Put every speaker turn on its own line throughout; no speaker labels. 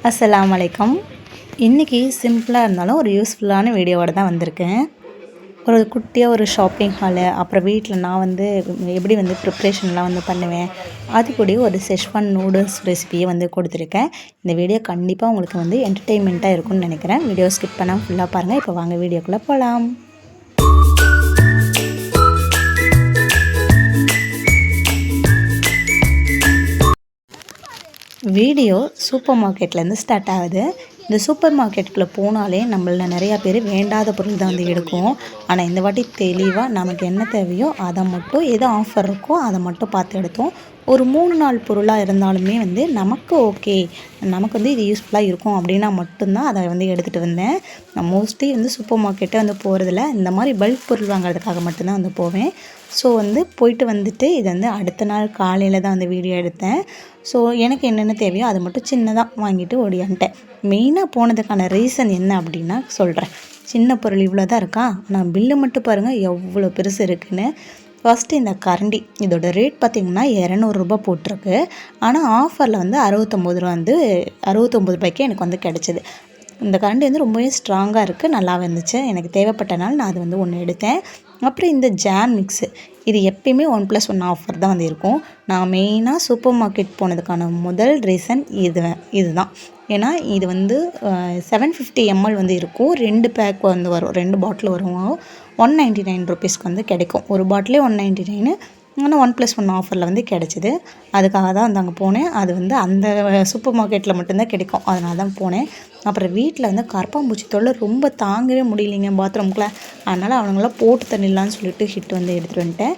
அஸ்ஸலாமு அலைக்கும். இன்றைக்கி சிம்பிளாக இருந்தாலும் ஒரு யூஸ்ஃபுல்லான வீடியோவோட தான் வந்திருக்கேன். ஒரு குட்டியாக ஒரு ஷாப்பிங் ஹாலு, அப்புறம் வீட்டில் நான் எப்படி ப்ரிப்ரேஷன்லாம் பண்ணுவேன், அது கூட ஒரு செஷ்வான் நூடுல்ஸ் ரெசிபியை கொடுத்துருக்கேன். இந்த வீடியோ கண்டிப்பாக உங்களுக்கு என்டர்டெயின்மெண்ட்டாக இருக்கும்னு நினைக்கிறேன். வீடியோ ஸ்கிப் பண்ணாமல் ஃபுல்லாக பாருங்கள். இப்போ வாங்க வீடியோக்குள்ளே போகலாம். வீடியோ சூப்பர் மார்க்கெட்லேருந்து ஸ்டார்ட் ஆகுது. இந்த சூப்பர் மார்க்கெட்டுக்குள்ளே போனாலே நம்மள நிறையா பேர் வேண்டாத பொருள் தான் எடுக்கும். ஆனால் இந்த வாட்டி தெளிவாக நமக்கு என்ன தேவையோ அதை மட்டும், எது ஆஃபர் இருக்கோ அதை மட்டும் பார்த்து எடுத்தோம். ஒரு 3-4 பொருளாக இருந்தாலுமே நமக்கு ஓகே, நமக்கு இது யூஸ்ஃபுல்லாக இருக்கும் அப்படின்னா மட்டும்தான் அதை எடுத்துகிட்டு வந்தேன். நான் மோஸ்ட்லி சூப்பர் மார்க்கெட்டை போகிறதில்ல, இந்த மாதிரி பல்க் பொருள் வாங்குறதுக்காக மட்டும்தான் போவேன். ஸோ போயிட்டு இது அடுத்த நாள் காலையில் தான் வீடியோ எடுத்தேன். ஸோ எனக்கு என்னென்ன தேவையோ அதை மட்டும் சின்னதாக வாங்கிட்டு ஓடியான்ட்டேன். மெயினாக போனதுக்கான ரீசன் என்ன அப்படின்னா சொல்கிறேன். சின்ன பொருள் இவ்வளோ தான் இருக்கா, ஆனால் பில்லு மட்டும் பாருங்கள் எவ்வளோ பெருசு இருக்குதுன்னு. ஃபஸ்ட்டு இந்த கரண்டி, இதோட ரேட் பார்த்திங்கன்னா 200 ரூபா போட்டிருக்கு. ஆனால் ஆஃபரில் 69 ரூபா 69 ரூபாய்க்கு எனக்கு கிடச்சிது. இந்த கரண்டி ரொம்பவே ஸ்ட்ராங்காக இருக்குது, நல்லாவே இருந்துச்சு. எனக்கு தேவைப்பட்டனால நான் அது ஒன்று எடுத்தேன். அப்புறம் இந்த ஜாம் மிக்ஸு, இது எப்பயுமே 1+1 ஆஃபர் தான் இருக்கும். நான் மெயினாக சூப்பர் மார்க்கெட் போனதுக்கான முதல் ரீசன் இதுதான். ஏன்னா இது 750 ml இருக்கும். 2 பேக் வரும், 2 பாட்டில் வரும். 199 ருபீஸ்க்கு கிடைக்கும். ஒரு பாட்டிலே 199. ஆனால் 1+1 ஆஃபரில் கிடச்சிது. அதுக்காக தான் அங்கே போனேன். அது அந்த சூப்பர் மார்க்கெட்டில் மட்டும்தான் கிடைக்கும், அதனால தான் போனேன். அப்புறம் வீட்டில் கரப்பாம்பூச்சி தொல்லை ரொம்ப தாங்கவே முடியலைங்க பாத்ரூம்குள்ளே. அதனால் அவனுங்களாம் போட்டு தண்ணிடலான்னு சொல்லிட்டு ஹிட் எடுத்துகிட்டு வந்துட்டேன்.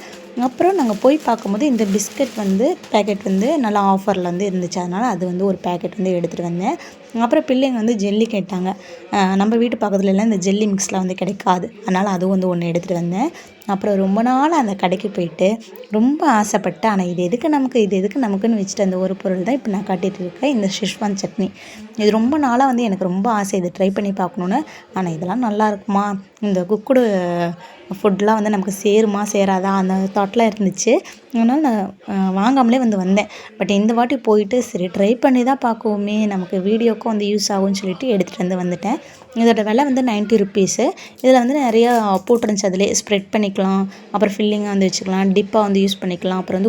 அப்புறம் நாங்கள் போய் பார்க்கும்போது இந்த பிஸ்கட் பேக்கெட் நல்லா ஆஃபரில் இருந்துச்சு. அதனால் அது ஒரு பேக்கெட் எடுத்துகிட்டு வந்தேன். அப்புறம் பிள்ளைங்க ஜெல்லி கேட்டாங்க. நம்ம வீட்டு பக்கத்துலலாம் இந்த ஜெல்லி மிக்ஸ்லாம் கிடைக்காது, அதனால் அதுவும் ஒன்று எடுத்துகிட்டு வந்தேன். அப்புறம் ரொம்ப நாள் அந்த கடைக்கு போயிட்டு ரொம்ப ஆசைப்பட்டேன். ஆனால் இது எதுக்கு நமக்குன்னு வச்சுட்டு அந்த ஒரு பொருள் தான் இப்போ நான் காட்டிகிட்டு இருக்கேன், இந்த ஷெஷ்வான் சட்னி. இது ரொம்ப நாளாக எனக்கு ரொம்ப ஆசை இது ட்ரை பண்ணி பார்க்கணுன்னு. ஆனால் இதெல்லாம் நல்லா இருக்குமா, இந்த குக்குடு ஃபுட்லாம் நமக்கு சேருமா சேராதா அந்த தாட்லாம் இருந்துச்சு. அதனால் நான் வாங்காமலே வந்தேன். பட் இந்த வாட்டி போயிட்டு சரி ட்ரை பண்ணி தான் பார்க்குவோமே, நமக்கு வீடியோக்கும் யூஸ் ஆகும்னு சொல்லிட்டு எடுத்துகிட்டு வந்துட்டேன். இதோட விலை 90 ருபீஸு. இதில் நிறையா போட்டுருந்துச்சு. அதிலே ஸ்ப்ரெட் பண்ணிக்கலாம், அப்புறம் ஃபில்லிங்காக வச்சுக்கலாம், டிப்பாக யூஸ் பண்ணிக்கலாம், அப்புறம்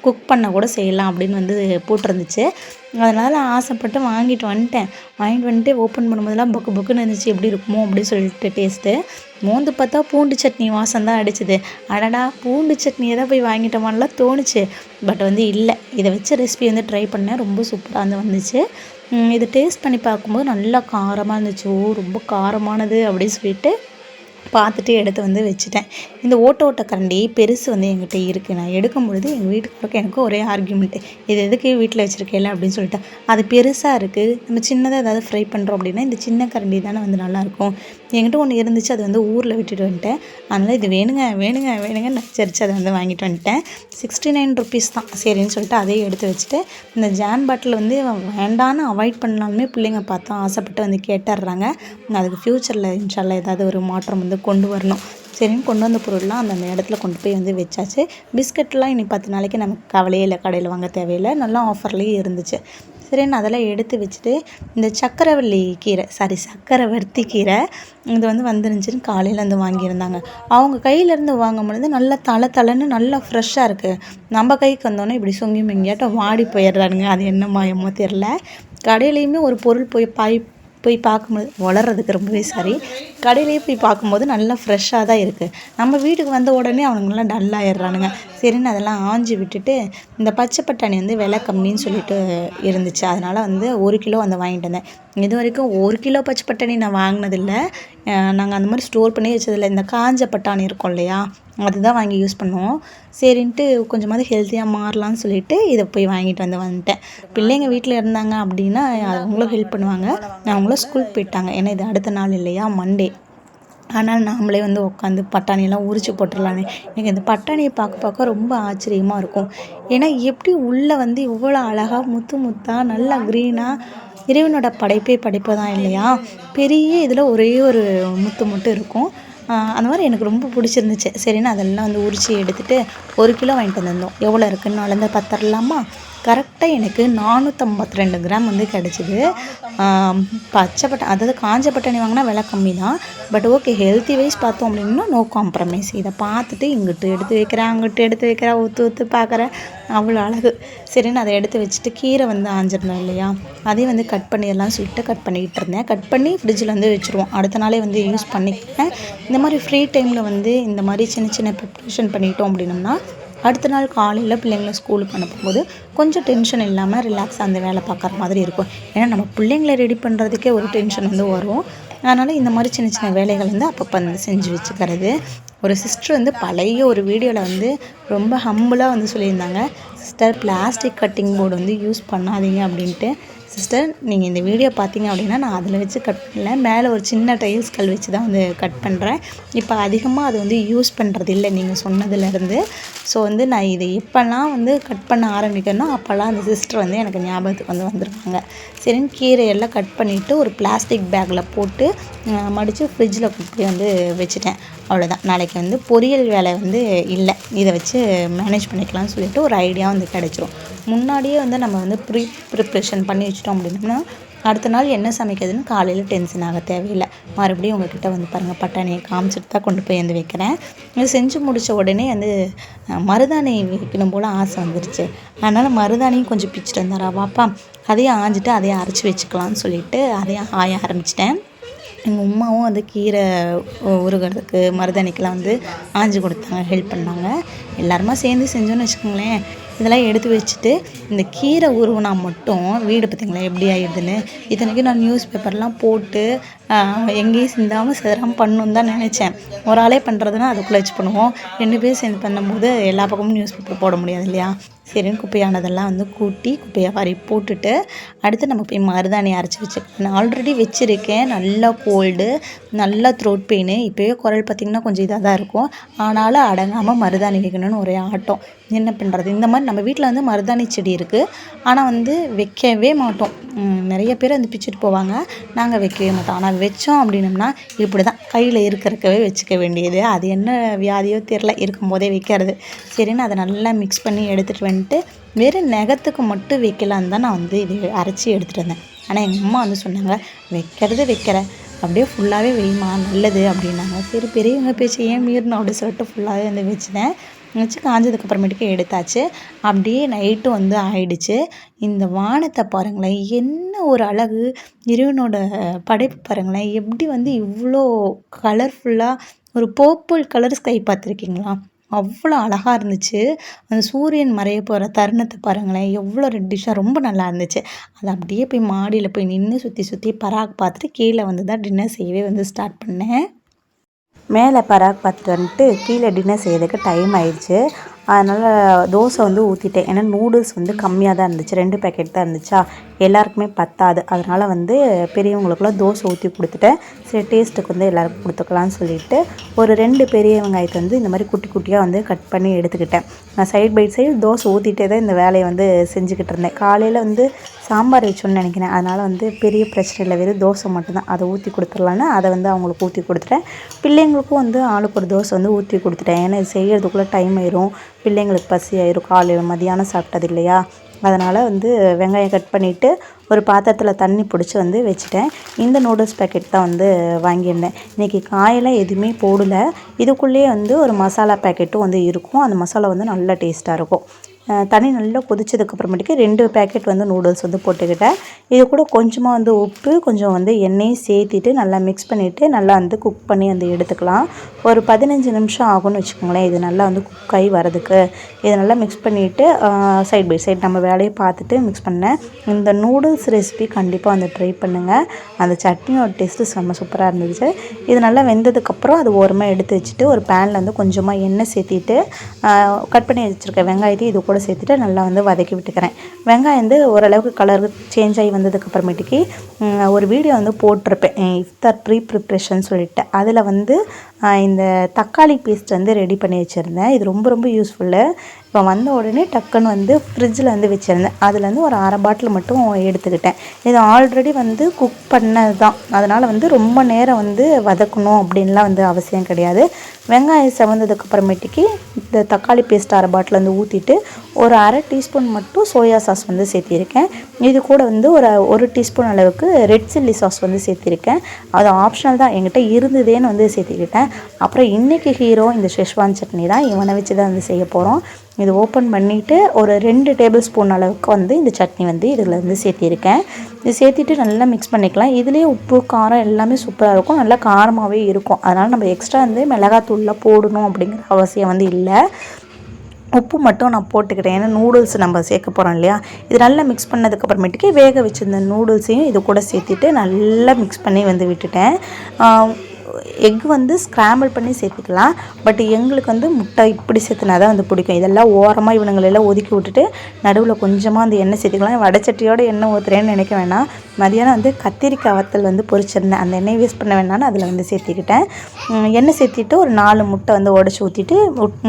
குக் பண்ண கூட செய்யலாம் அப்படின்னு போட்டிருந்துச்சு. அதனால் ஆசைப்பட்டு வாங்கிட்டு வந்துட்டு ஓப்பன் பண்ணும்போதெல்லாம் புக்குன்னு இருந்துச்சு. எப்படி இருக்குமோ அப்படின்னு சொல்லிட்டு டேஸ்ட்டு மோந்து பார்த்தா பூண்டு சட்னி வாசம் தான் அடிச்சுது. அடடா, பூண்டு சட்னி எதாவது போய் வாங்கிட்டோமான்லாம் தோணுச்சு. பட் இல்லை, இதை வச்சு ரெசிபி ட்ரை பண்ணேன். ரொம்ப சூப்பராக வந்துச்சு. இதை டேஸ்ட் பண்ணி பார்க்கும்போது நல்லா காரமாக இருந்துச்சு. ரொம்ப காரமானது அப்படின்னு சொல்லிட்டு பார்த்துட்டு எடுத்து வச்சுட்டேன். இந்த ஓட்ட கரண்டி பெருசு என்கிட்ட இருக்குது. நான் எடுக்கும் பொழுது எங்கள் வீட்டுக்காரருக்கு எனக்கு ஒரே ஆர்கியூமெண்ட்டு, இது எதுக்கு வீட்டில் வச்சுருக்கேன் அப்படின்னு சொல்லிட்டு. அது பெருசாக இருக்குது, நம்ம சின்னதாக ஏதாவது ஃப்ரை பண்ணுறோம் அப்படின்னா இந்த சின்ன கரண்டி தானே நல்லாயிருக்கும். என்கிட்ட ஒன்று இருந்துச்சு, அது ஊரில் விட்டுட்டு வந்துட்டேன். அதனால் இது வேணுங்க நச்சரிச்சு அதை வாங்கிட்டு வந்துட்டேன். 69 ருபீஸ் தான். சரின்னு சொல்லிட்டு அதையும் எடுத்து வச்சுட்டு, இந்த ஜாம் பாட்டில் வேண்டான்னு அவாய்ட் பண்ணாலுமே பிள்ளைங்க பார்த்தா ஆசைப்பட்டு கேட்டுடுறாங்க. அதுக்கு ஃப்யூச்சரில் இன்ஷால்லா ஏதாவது ஒரு மாற்றம் கொண்டு வரணும். சரின்னு கொண்டு வந்த பொருள்லாம் அந்த இடத்துல கொண்டு போய் வச்சாச்சு. பிஸ்கட்லாம் இனி 10 நாளைக்கு நமக்கு கவலையே இல்லை, கடையில் வாங்க தேவையில்லை, நல்லா ஆஃபர்லேயே இருந்துச்சு. சரின்னு அதெல்லாம் எடுத்து வச்சுட்டு இந்த சக்கரவர்த்தி கீரை இது வந்துருந்துச்சுன்னு காலையில் வாங்கியிருந்தாங்க. அவங்க கையிலேருந்து வாங்கும் பொழுது நல்லா தலை நல்லா ஃப்ரெஷ்ஷாக இருக்குது. நம்ம கைக்கு வந்தோன்னே இப்படி சொங்கி மெங்கியாட்டம் வாடி போயிடுறானுங்க. அது என்ன மாயமோ தெரில. கடையிலையுமே ஒரு பொருள் போய் பார்க்கும்போது வளர்கிறதுக்கு ரொம்பவே கடையிலேயே போய் பார்க்கும்போது நல்லா ஃப்ரெஷ்ஷாக தான் இருக்குது. நம்ம வீட்டுக்கு வந்த உடனே அவனுங்களாம் டல்லாகிடுறானுங்க. சரின்னு அதெல்லாம் ஆஞ்சி விட்டுட்டு இந்த பச்சை பட்டாணி விலை கம்மின்னு சொல்லிட்டு இருந்துச்சு. அதனால் 1 கிலோ வாங்கிட்டு வந்தேன். இது வரைக்கும் 1 கிலோ பச்சை பட்டாணி நான் வாங்கினதில்லை. நாங்கள் அந்த மாதிரி ஸ்டோர் பண்ணி வச்சதில்லை. இந்த காஞ்ச பட்டாணி இருக்கும் இல்லையா, அதுதான் வாங்கி யூஸ் பண்ணுவோம். சரின்ட்டு கொஞ்சமாவது ஹெல்த்தியாக மாறலான்னு சொல்லிட்டு இதை போய் வாங்கிட்டு வந்துட்டேன். பிள்ளைங்க வீட்டில் இருந்தாங்க அப்படின்னா அவங்களும் ஹெல்ப் பண்ணுவாங்க. அவங்களும் ஸ்கூலுக்கு போயிட்டாங்க. ஏன்னா இது அடுத்த நாள் இல்லையா, மண்டே. ஆனால் நாமளே உட்காந்து பட்டாணியெல்லாம் உரிச்சு போட்டுடலான்னு. எனக்கு இந்த பட்டாணியை பார்க்க ரொம்ப ஆச்சரியமாக இருக்கும். ஏன்னா எப்படி உள்ளே இவ்வளோ அழகாக முத்தாக நல்லா க்ரீனாக, இறைவனோட படைப்பு தான் இல்லையா. பெரிய இதில் ஒரே ஒரு முத்து இருக்கும். அந்த மாதிரி எனக்கு ரொம்ப பிடிச்சிருந்துச்சு. சரின்னு அதெல்லாம் உரித்து எடுத்துகிட்டு 1 கிலோ வாங்கிட்டு வந்திருந்தோம். எவ்வளோ இருக்குதுன்னு அளந்து பார்த்துடலாமா. கரெக்டாக எனக்கு 452 கிராம் வந்து கிடச்சிது. பச்சை பட்டாணி அதாவது காஞ்ச பட்டாணி வாங்கினா விலை கம்மி தான். பட் ஓகே, ஹெல்த்தி வைஸ் பார்த்தோம் அப்படின்னா நோ காம்ப்ரமைஸ். இதை பார்த்துட்டு இங்கிட்டு எடுத்து வைக்கிறேன், அங்கிட்டு எடுத்து வைக்கிறேன், ஊற்று பார்க்குறேன், அவ்வளோ அழகு. சரின்னு அதை எடுத்து வச்சுட்டு கீரை வந்து ஆஞ்சிருந்தோம் இல்லையா, அதையும் வந்து கட் பண்ணிடலாம் சொல்லிட்டு கட் பண்ணிக்கிட்டு இருந்தேன். கட் பண்ணி ஃப்ரிட்ஜில் வந்து வச்சுருவோம், அடுத்த நாளே வந்து யூஸ் பண்ணிக்கிறேன். இந்த மாதிரி ஃப்ரீ டைமில் வந்து இந்த மாதிரி சின்ன சின்ன ப்ரிப்ரேஷன் பண்ணிட்டோம் அப்படின்னோம்னா அடுத்த நாள் காலையில் பிள்ளைங்களை ஸ்கூலுக்கு அனுப்பும்போது கொஞ்சம் டென்ஷன் இல்லாமல் ரிலாக்ஸாக அந்த வேலை பார்க்குற மாதிரி இருக்கும். ஏன்னா நம்ம பிள்ளைங்களை ரெடி பண்ணுறதுக்கே ஒரு டென்ஷன் வந்து வரும். அதனால் இந்த மாதிரி சின்ன சின்ன வேலைகள் வந்து அப்பப்போ வந்து செஞ்சு வச்சுக்கிறது. ஒரு சிஸ்டர் வந்து பழைய ஒரு வீடியோவில் வந்து ரொம்ப ஹம்பிளாக வந்து சொல்லியிருந்தாங்க, சிஸ்டர் பிளாஸ்டிக் கட்டிங் போர்டு வந்து யூஸ் பண்ணாதீங்க அப்படின்ட்டு. சிஸ்டர், நீங்கள் இந்த வீடியோ பார்த்தீங்க அப்படின்னா நான் அதில் வச்சு கட் பண்ணல, மேலே ஒரு சின்ன டைல்ஸ் கல் வச்சு தான் வந்து கட் பண்ணுறேன். இப்போ அதிகமாக அது வந்து யூஸ் பண்ணுறது இல்லை நீங்கள் சொன்னதுலேருந்து. ஸோ வந்து நான் இதை எப்போல்லாம் வந்து கட் பண்ண ஆரம்பிக்கணும் அப்போல்லாம் அந்த சிஸ்டர் வந்து எனக்கு ஞாபகத்துக்கு வந்து வந்திருக்காங்க. சரின்னு கீரையெல்லாம் கட் பண்ணிவிட்டு ஒரு பிளாஸ்டிக் பேக்கில் போட்டு மடித்து ஃப்ரிட்ஜில் கொண்டு வந்து வச்சுட்டேன். அவ்வளோதான், நாளைக்கு வந்து பொரியல் வேலை வந்து இல்லை, இதை வச்சு மேனேஜ் பண்ணிக்கலாம்னு சொல்லிட்டு ஒரு ஐடியா வந்து கிடச்சிரும். முன்னாடியே வந்து நம்ம வந்து ப்ரிப்ரேஷன் பண்ணி வச்சிட்டோம் அப்படின்னா அடுத்த நாள் என்ன சமைக்கிறதுன்னு காலையில் டென்ஷன் ஆக தேவையில்லை. மறுபடியும் உங்கள்கிட்ட வந்து பாருங்கள், பட்டாணியை காமிச்சிட்டு தான் கொண்டு போய் வந்து வைக்கிறேன். இது செஞ்சு முடித்த உடனே வந்து மருதாணி வைக்கணும் போல் ஆசை வந்துருச்சு. அதனால் மருதாணியும் கொஞ்சம் பிச்சுட்டு வந்தாரா பாப்பா, அதையும் ஆஞ்சிட்டு அதையும் அரைச்சி வச்சுக்கலான்னு சொல்லிட்டு அதையும் ஆய ஆரம்பிச்சிட்டேன். எங்கள் அம்மாவும் வந்து கீரை உருகிறதுக்கு மருதாணிக்கெலாம் வந்து ஆஞ்சி கொடுத்தாங்க, ஹெல்ப் பண்ணாங்க. எல்லாருமா சேர்ந்து செஞ்சோன்னு வச்சுக்கோங்களேன். இதெல்லாம் எடுத்து வச்சுட்டு இந்த கீரை உருவினா மட்டும் வீடு பார்த்திங்களா எப்படி ஆகிடுதுன்னு. இத்தனைக்கும் நான் நியூஸ் பேப்பர்லாம் போட்டு எங்கேயும் சிந்தாமல் சிதறாமல் பண்ணணுன்னு தான் நினச்சேன். ஒரு ஆளே பண்ணுறதுன்னா அதுக்குள்ளே வச்சு பண்ணுவோம், 2 பேர் சேர்ந்து பண்ணும்போது எல்லா பக்கமும் நியூஸ் பேப்பர் போட முடியாது இல்லையா. சரின்னு குப்பையானதெல்லாம் வந்து கூட்டி குப்பையை வாரி போட்டுட்டு அடுத்து நம்ம போய் மருதாணி அரைச்சி வச்சுருக்கேன். நான் ஆல்ரெடி வச்சுருக்கேன். நல்லா கோல்டு, நல்லா த்ரோட் பெயின். இப்போயே குரல் பார்த்திங்கன்னா கொஞ்சம் இதாக தான் இருக்கும். ஆனாலும் அடங்காமல் மருதாணி வைக்கணும்னு ஒரே ஆட்டம். என்ன பண்ணுறது, இந்த மாதிரி நம்ம வீட்டில் வந்து மருதாணி செடி இருக்குது, ஆனால் வந்து வைக்கவே மாட்டோம். நிறைய பேர் வந்து பிச்சுட்டு போவாங்க, நாங்கள் வைக்கவே மாட்டோம். ஆனால் வச்சோம் அப்படின்னம்னா இப்படி தான் கையில் இருக்கிறக்கவே வச்சுக்க வேண்டியது. அது என்ன வியாதியோ தெரில, இருக்கும்போதே வைக்கிறது. சரின்னு அதை நல்லா மிக்ஸ் பண்ணி எடுத்துகிட்டு வந்துட்டு வெறும் நகத்துக்கு மட்டும் வைக்கலான்னு தான் நான் வந்து இது அரைச்சி எடுத்துகிட்டு வந்தேன். ஆனால் எங்கள் அம்மா வந்து சொன்னாங்க, வைக்கிற அப்படியே ஃபுல்லாகவே வெய்யுமா நல்லது அப்படின்னாங்க. சரி, பெரியவங்க பேச்சு ஏன் மீறணும் அப்படி சொல்லிட்டு ஃபுல்லாகவே வந்து வச்சுட்டேன். வச்சு காஞ்சதுக்கப்புறமேட்டுக்கு எடுத்தாச்சு. அப்படியே நைட்டு வந்து ஆயிடுச்சு. இந்த வானத்தை பாருங்களேன், என்ன ஒரு அழகு! இறைவனோட படைப்பு பாருங்களேன், எப்படி வந்து இவ்வளோ கலர்ஃபுல்லாக ஒரு பர்பிள் கலர் ஸ்கை பார்த்துருக்கீங்களா? அவ்வளோ அழகாக இருந்துச்சு. அந்த சூரியன் மறைய போகிற தருணத்தை பாருங்களேன், எவ்வளோ ரெட்டிஷாக ரொம்ப நல்லா இருந்துச்சு. அதை அப்படியே போய் மாடியில் போய் நின்று சுற்றி சுற்றி பராக் பார்த்துட்டு கீழே வந்து தான் டின்னர் செய்யவே வந்து ஸ்டார்ட் பண்ணேன். மேலே பராக் பார்த்துட்டு வந்துட்டு கீழே டின்னர் செய்யறதுக்கு டைம் ஆயிடுச்சு. அதனால் தோசை வந்து ஊற்றிட்டேன். ஏன்னா நூடுல்ஸ் வந்து கம்மியாக தான் இருந்துச்சு, 2 பேக்கெட் தான் இருந்துச்சா, எல்லாருக்குமே பத்தாது. அதனால் வந்து பெரியவங்களுக்குலாம் தோசை ஊற்றி கொடுத்துட்டேன். சரி, டேஸ்ட்டுக்கு வந்து எல்லாருக்கும் கொடுத்துக்கலான்னு சொல்லிவிட்டு ஒரு 2 பெரிய வெங்காயத்தை வந்து இந்த மாதிரி குட்டி குட்டியாக வந்து கட் பண்ணி எடுத்துக்கிட்டேன். நான் சைட் பை சைடு தோசை ஊற்றிட்டே தான் இந்த வேலையை வந்து செஞ்சுக்கிட்டு இருந்தேன். காலையில் வந்து சாம்பார் வச்சோன்னு நினைக்கிறேன். அதனால் வந்து பெரிய பிரச்சனை இல்லை, வெறும் தோசை மட்டும்தான், அதை ஊற்றி கொடுத்துடலான்னு அதை வந்து அவங்களுக்கு ஊற்றி கொடுத்துட்டேன். பிள்ளைங்களுக்கும் வந்து ஆளுக்கு ஒரு தோசை வந்து ஊற்றி கொடுத்துட்டேன். ஏன்னா இது செய்கிறதுக்குள்ளே டைம் ஆயிரும், பிள்ளைங்களுக்கு பசி ஆயிரும், காலையில் மதியானம் சாப்பிட்டது இல்லையா. அதனால் வந்து வெங்காயம் கட் பண்ணிவிட்டு ஒரு பாத்திரத்தில் தண்ணி பிடிச்சி வந்து வச்சுட்டேன். இந்த நூடுல்ஸ் பேக்கெட் தான் வந்து வாங்கியிருந்தேன். இன்றைக்கி காயெல்லாம் எதுவுமே போடலை. இதுக்குள்ளேயே வந்து ஒரு மசாலா பேக்கெட்டும் வந்து இருக்கும். அந்த மசாலா வந்து நல்லா டேஸ்ட்டாக இருக்கும். தண்ணி நல்லா கொதிச்சதுக்கப்புறமேட்டுக்கு 2 பேக்கெட் வந்து நூடுல்ஸ் வந்து போட்டுக்கிட்டேன். இது கூட கொஞ்சமாக வந்து உப்பு, கொஞ்சம் வந்து எண்ணெயும் சேர்த்திட்டு நல்லா மிக்ஸ் பண்ணிவிட்டு நல்லா வந்து குக் பண்ணி வந்து எடுத்துக்கலாம். ஒரு 15 நிமிஷம் ஆகும்னு வச்சுக்கோங்களேன், இது நல்லா வந்து குக் ஆகி வரதுக்கு. இதை நல்லா மிக்ஸ் பண்ணிவிட்டு சைட் பை சைட் நம்ம வேலையை பார்த்துட்டு மிக்ஸ் பண்ணேன். இந்த நூடுல்ஸ் ரெசிபி கண்டிப்பாக வந்து ட்ரை பண்ணுங்கள். அந்த சட்னியோட டேஸ்ட்டு செம்ம சூப்பராக இருந்துச்சு. இது நல்லா வெந்ததுக்கப்புறம் அது ஓரமாக எடுத்து வச்சுட்டு ஒரு பேனில் வந்து கொஞ்சமாக எண்ணெய் சேர்த்திட்டு கட் பண்ணி வச்சுருக்க வெங்காயத்தையும் இது கூட சேர்த்துட்டு நல்லா வந்து வதக்கி விட்டுக்கிறேன். வெங்காயம் வந்து ஓரளவுக்கு கலர் சேஞ்ச் ஆகி வந்ததுக்கப்புறமேட்டுக்கு ஒரு வீடியோ வந்து போட்டிருப்பேன், இஃப்தார் ப்ரிப்ரேஷன் சொல்லிட்டு. அதில் வந்து இந்த தக்காளி பேஸ்ட் வந்து ரெடி பண்ணி வச்சுருந்தேன். இது ரொம்ப ரொம்ப யூஸ்ஃபுல்லு. இப்போ வந்த உடனே டக்குன்னு வந்து ஃப்ரிட்ஜில் வந்து வச்சுருந்தேன். அதுலேருந்து ஒரு 1/2 பாட்டில் மட்டும் எடுத்துக்கிட்டேன். இது ஆல்ரெடி வந்து குக் பண்ணது தான், அதனால் வந்து ரொம்ப நேரம் வந்து வதக்கணும் அப்படின்லாம் வந்து அவசியம் கிடையாது. வெங்காயம் செவந்ததுக்கப்புறமேட்டுக்கு இந்த தக்காளி பேஸ்ட் 1/2 பாட்டில் வந்து ஊற்றிட்டு ஒரு அரை டீஸ்பூன் மட்டும் சோயா சாஸ் வந்து சேர்த்திருக்கேன். இது கூட வந்து ஒரு டீஸ்பூன் அளவுக்கு ரெட் சில்லி சாஸ் வந்து சேர்த்திருக்கேன். அது ஆப்ஷனல் தான், என்கிட்ட இருந்ததேன்னு வந்து சேர்த்திக்கிட்டேன். அப்புறம் இன்றைக்கி ஹீரோ இந்த ஷெஸ்வான் சட்னி தான், இவனை வச்சு தான் வந்து செய்ய போகிறோம். இது ஓப்பன் பண்ணிவிட்டு ஒரு 2 டேபிள் ஸ்பூன் அளவுக்கு வந்து இந்த சட்னி வந்து இதில் வந்து சேர்த்திருக்கேன். இது சேர்த்திட்டு நல்லா மிக்ஸ் பண்ணிக்கலாம். இதுலேயே உப்பு காரம் எல்லாமே சூப்பராக இருக்கும், நல்லா காரமாகவே இருக்கும். அதனால் நம்ம எக்ஸ்ட்ரா வந்து மிளகாத்தூள்லாம் போடணும் அப்படிங்கிற அவசியம் வந்து இல்லை. உப்பு மட்டும் நான் போட்டுக்கிட்டேன், ஏன்னா நூடுல்ஸ் நம்ம சேர்க்க போகிறோம் இல்லையா. இது நல்லா மிக்ஸ் பண்ணதுக்கப்புறமேட்டுக்கு வேக வச்சுருந்த நூடுல்ஸையும் இது கூட சேர்த்திட்டு நல்லா மிக்ஸ் பண்ணி வந்து விட்டுட்டேன். எக் வந்து ஸ்க்ராம்பிள் பண்ணி சேர்த்துக்கலாம். பட் எங்களுக்கு வந்து முட்டை இப்படி சேர்த்துனா தான் வந்து பிடிக்கும். இதெல்லாம் ஓரமாக இவனுங்களெல்லாம் ஒதுக்கி விட்டுட்டு நடுவில் கொஞ்சமாக அந்த எண்ணெய் சேர்த்துக்கலாம். வடைச்சட்டியோட எண்ணெய் ஊற்றுறேன்னு நினைக்க வேணாம். மதியானம் வந்து கத்திரிக்காய் வத்தல் வந்து பொரிச்சிருந்தேன், அந்த எண்ணெய் வேஸ்ட் பண்ண வேணான்னு அதில் வந்து சேர்த்திக்கிட்டேன். எண்ணெய் சேர்த்திட்டு ஒரு 4 முட்டை வந்து உடச்சி ஊற்றிட்டு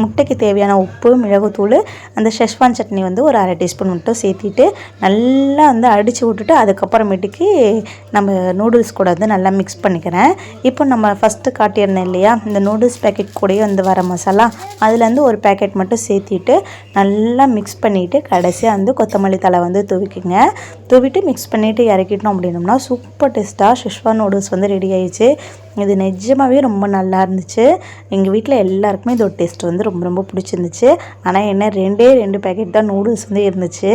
முட்டைக்கு தேவையான உப்பு, மிளகுத்தூள், அந்த ஷெஸ்வான் சட்னி வந்து ஒரு அரை டீஸ்பூன் மட்டும் சேர்த்திட்டு நல்லா வந்து அடித்து விட்டுட்டு அதுக்கப்புறமேட்டுக்கு நம்ம நூடுல்ஸ் கூட வந்து நல்லா மிக்ஸ் பண்ணிக்கிறேன். இப்போ நம்ம ஃபஸ்ட்டு காட்டியிருந்தேன் இல்லையா, இந்த நூடுல்ஸ் பேக்கெட் கூடயே வந்து வர மசாலா, அதுலேருந்து ஒரு பேக்கெட் மட்டும் சேர்த்திட்டு நல்லா மிக்ஸ் பண்ணிவிட்டு கடைசியாக வந்து கொத்தமல்லி தழை வந்து தூவிக்குங்க. தூவிட்டு மிக்ஸ் பண்ணிவிட்டு இறக்கிட்டோம் அப்படின்னோம்னா சூப்பர் டேஸ்ட்டாக ஷெஸ்வான் நூடுல்ஸ் வந்து ரெடி ஆயிடுச்சு. இது நிஜமாகவே ரொம்ப நல்லா இருந்துச்சு. எங்கள் வீட்டில் எல்லாருக்குமே இதோட டேஸ்ட் வந்து ரொம்ப ரொம்ப பிடிச்சிருந்துச்சு. ஆனால் என்ன 2 பேக்கெட் தான் நூடுல்ஸ் வந்து இருந்துச்சு.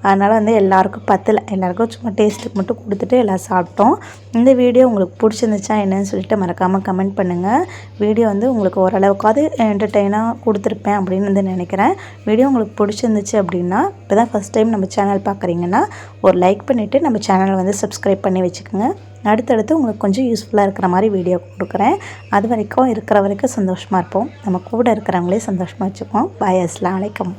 அதனால் வந்து எல்லாருக்கும் பத்தலை, எல்லாருக்கும் சும்மா டேஸ்ட்டுக்கு மட்டும் கொடுத்துட்டு எல்லாம் சாப்பிட்டோம். இந்த வீடியோ உங்களுக்கு பிடிச்சிருந்துச்சா என்னன்னு சொல்லிட்டு மறக்காமல் கமெண்ட் பண்ணுங்கள். வீடியோ வந்து உங்களுக்கு ஓரளவுக்காவது என்டர்டெயினாக கொடுத்துருப்பேன் அப்படின்னு வந்து நினைக்கிறேன். வீடியோ உங்களுக்கு பிடிச்சிருந்துச்சு அப்படின்னா, இப்போ தான் ஃபஸ்ட் டைம் நம்ம சேனல் பார்க்குறீங்கன்னா ஒரு லைக் பண்ணிவிட்டு நம்ம சேனலை வந்து சப்ஸ்கிரைப் பண்ணி வச்சுக்கோங்க. அடுத்தடுத்து உங்களுக்கு கொஞ்சம் யூஸ்ஃபுல்லாக இருக்கிற மாதிரி வீடியோ கொடுக்குறேன். அது வரைக்கும் இருக்கிற வரைக்கும் சந்தோஷமாக இருப்போம். நம்ம கூட இருக்கிறவங்களே சந்தோஷமாக வச்சுப்போம். பாய், அஸ்ஸலாமு அலைக்கும்.